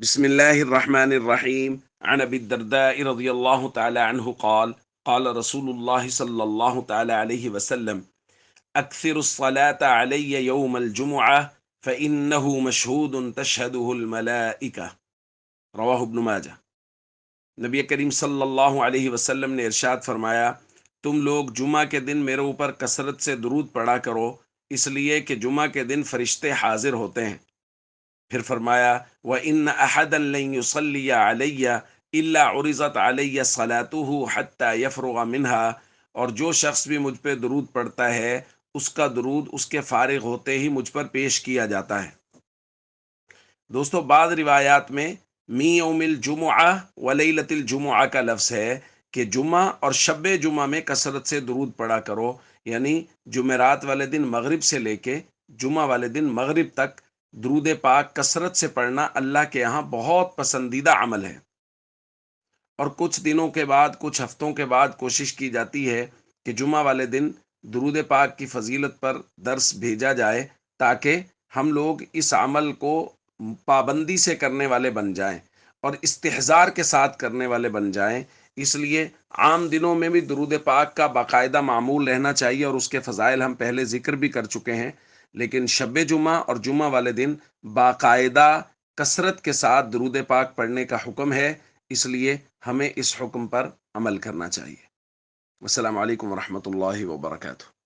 بسم الله الرحمن الرحيم. عن أبي الدرداء رضي الله تعالى عنه قال قال رسول الله صلى الله تعالى عليه وسلم: أكثر الصلاة علي يوم الجمعة فإنه مشهود تشهده الملائكة. رواہ ابن ماجہ۔ نبی کریم صلی اللہ علیہ وسلم نے ارشاد فرمایا، تم لوگ جمعہ کے دن میرے اوپر کثرت سے درود پڑھا کرو، اس لیے کہ جمعہ کے دن فرشتے حاضر ہوتے ہیں۔ پھر فرمایا، وَإِنَّ أَحَدًا لَّن يُصَلِّيَ عَلَيَّ إِلَّا عُرِضَتْ عَلَيَّ صَلَاتُهُ حَتَّى يَفْرُغَ مِنْهَا، اور جو شخص بھی مجھ پہ درود پڑھتا ہے اس کا درود اس کے فارغ ہوتے ہی مجھ پر پیش کیا جاتا ہے۔ دوستو، بعض روایات میں می یوم الجمعہ و لیلۃ الجمعہ کا لفظ ہے کہ جمعہ اور شب جمعہ میں کثرت سے درود پڑھا کرو، یعنی جمعرات والے دن مغرب سے لے کے جمعہ والے دن مغرب تک درود پاک کثرت سے پڑھنا اللہ کے یہاں بہت پسندیدہ عمل ہے۔ اور کچھ دنوں کے بعد، کچھ ہفتوں کے بعد کوشش کی جاتی ہے کہ جمعہ والے دن درود پاک کی فضیلت پر درس بھیجا جائے، تاکہ ہم لوگ اس عمل کو پابندی سے کرنے والے بن جائیں اور استحضار کے ساتھ کرنے والے بن جائیں۔ اس لیے عام دنوں میں بھی درود پاک کا باقاعدہ معمول رہنا چاہیے، اور اس کے فضائل ہم پہلے ذکر بھی کر چکے ہیں، لیکن شب جمعہ اور جمعہ والے دن باقاعدہ کثرت کے ساتھ درود پاک پڑھنے کا حکم ہے، اس لیے ہمیں اس حکم پر عمل کرنا چاہیے۔ السلام علیکم ورحمۃ اللہ وبرکاتہ۔